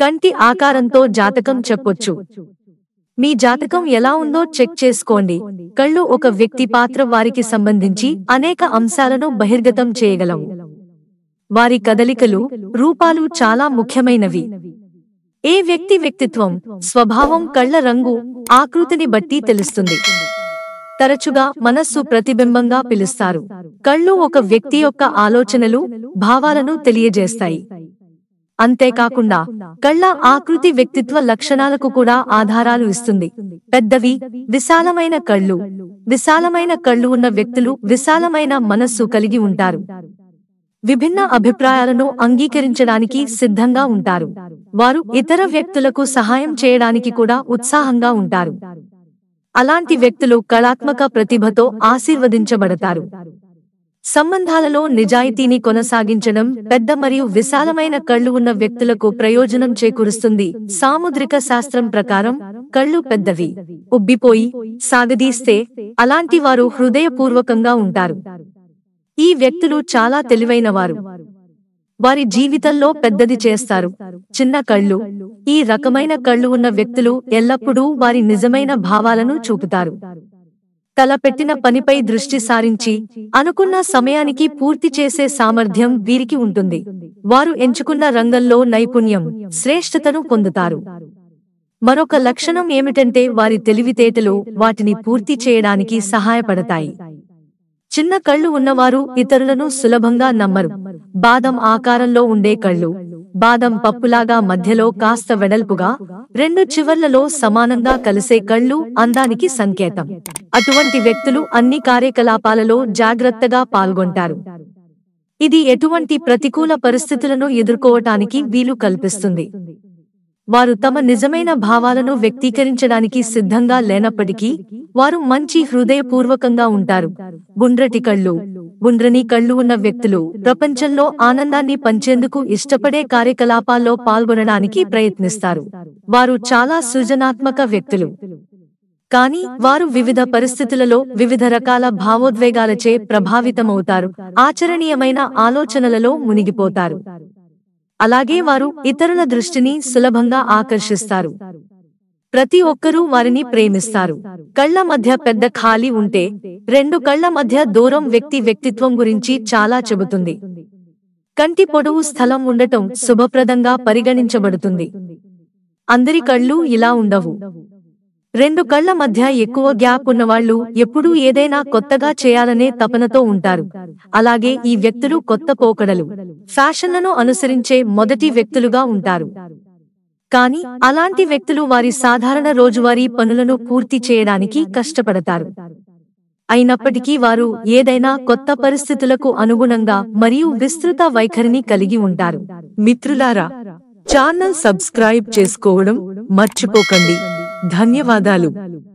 కంటి ఆకారంతో జాతకం చెప్పొచ్చు. మీ జాతకం ఎలా ఉందో చెక్ చేసుకోండి. కళ్ళు ఒక వ్యక్తి పాత్ర వారికి సంబంధించి అనేక అంశాలను బహిర్గతం చేయగలవు. వారి కదలికలు, రూపాలు చాలా ముఖ్యమైనవి. ఏ వ్యక్తి వ్యక్తిత్వం, స్వభావం కళ్ళ రంగు, ఆకృతిని బట్టి తెలుస్తుంది. తరచుగా మనస్సు ప్రతిబింబంగా పిలుస్తారు. కళ్ళు ఒక వ్యక్తి యొక్క ఆలోచనలు, భావాలను తెలియజేస్తాయి. అంతేకాకుండా కళ్ళ ఆకృతి వ్యక్తిత్వ లక్షణాలకు కూడా ఆధారాలు ఇస్తుంది. పెద్దవి, విశాలమైన కళ్ళు. విశాలమైన కళ్ళు ఉన్న వ్యక్తులు విశాలమైన మనస్సు కలిగి ఉంటారు. విభిన్న అభిప్రాయాలను అంగీకరించడానికి సిద్ధంగా ఉంటారు. వారు ఇతర వ్యక్తులకు సహాయం చేయడానికి కూడా ఉత్సాహంగా ఉంటారు. అలాంటి వ్యక్తులు కళాత్మక ప్రతిభతో ఆశీర్వదించబడతారు. సంబంధాలలో నిజాయితీని కొనసాగించడం పెద్ద మరియు విశాలమైన కళ్ళు ఉన్న వ్యక్తులకు ప్రయోజనం చేకూరుస్తుంది. సాముద్రిక శాస్త్రం ప్రకారం కళ్ళు పెద్దవి, ఉబ్బిపోయి, సాగదీస్తే అలాంటి వారు హృదయపూర్వకంగా ఉంటారు. ఈ వ్యక్తులు చాలా తెలివైనవారు. వారి జీవితంలో పెద్దది చేస్తారు. చిన్న కళ్ళు. ఈ రకమైన కళ్ళు ఉన్న వ్యక్తులు ఎల్లప్పుడూ వారి నిజమైన భావాలను చూపుతారు. తలపెట్టిన పనిపై దృష్టి సారించి అనుకున్న సమయానికి పూర్తి చేసే సామర్థ్యం వీరికి ఉంటుంది. వారు ఎంచుకున్న రంగంలో నైపుణ్యం, శ్రేష్ఠతను పొందుతారు. మరొక లక్షణం ఏమిటంటే వారి తెలివితేటలు వాటిని పూర్తి చేయడానికి సహాయపడతాయి. చిన్న కళ్ళు ఉన్నవారు ఇతరులను సులభంగా నమ్మరు. బాదం ఆకారంలో ఉండే కళ్ళు. బాదం పప్పులాగా మధ్యలో కాస్త వెడల్పుగా, రెండు చివర్లలో సమానంగా కలిసే కళ్ళు అందానికి సంకేతం. అటువంటి వ్యక్తులు అన్ని కార్యకలాపాలలో జాగ్రత్తగా పాల్గొంటారు. ఇది ఎటువంటి ప్రతికూల పరిస్థితులను ఎదుర్కోవటానికి వీలు కల్పిస్తుంది. వారు తమ నిజమైన భావాలను వ్యక్తీకరించడానికి సిద్ధంగా లేనప్పటికీ వారు మంచి హృదయపూర్వకంగా ఉంటారు. గుండ్రటి కళ్ళు. గుండ్రని కళ్ళు ఉన్న వ్యక్తులు ప్రపంచంలో ఆనందాన్ని పంచేందుకు ఇష్టపడే కార్యకలాపాల్లో పాల్గొనడానికి ప్రయత్నిస్తారు. వారు చాలా సృజనాత్మక వ్యక్తులు. కానీ వారు వివిధ పరిస్థితులలో వివిధ రకాల భావోద్వేగాలచే ప్రభావితమవుతారు. ఆచరణీయమైన ఆలోచనలలో మునిగిపోతారు. అలాగే వారు ఇతరుల దృష్టిని సులభంగా ఆకర్షిస్తారు. ప్రతి ఒక్కరూ వారిని ప్రేమిస్తారు. కళ్ళ మధ్య పెద్ద ఖాళీ ఉంటే, రెండు కళ్ళ మధ్య దూరం వ్యక్తి వ్యక్తిత్వం గురించి చాలా చెబుతుంది. కంటి పొడవు స్థలం ఉండటం శుభప్రదంగా పరిగణించబడుతుంది. అందరి కళ్ళు ఇలా ఉండవు. రెండు కళ్ళ మధ్య ఎక్కువ గ్యాప్ ఉన్నవాళ్లు ఎప్పుడూ ఏదైనా కొత్తగా చేయాలనే తపనతో ఉంటారు. అలాగే ఈ వ్యక్తులు కొత్త పోకడలు, ఫ్యాషన్లను అనుసరించే మొదటి వ్యక్తులుగా ఉంటారు. కానీ అలాంటి వ్యక్తులు వారి సాధారణ రోజువారీ పనులను పూర్తి చేయడానికి కష్టపడతారు. అయినప్పటికీ వారు ఏదైనా కొత్త పరిస్థితులకు అనుగుణంగా మరియు విస్తృత వైఖరిని కలిగి ఉంటారు. మిత్రులారా, ఛానల్ సబ్స్క్రైబ్ చేసుకోవడం మర్చిపోకండి. ధన్యవాదాలు.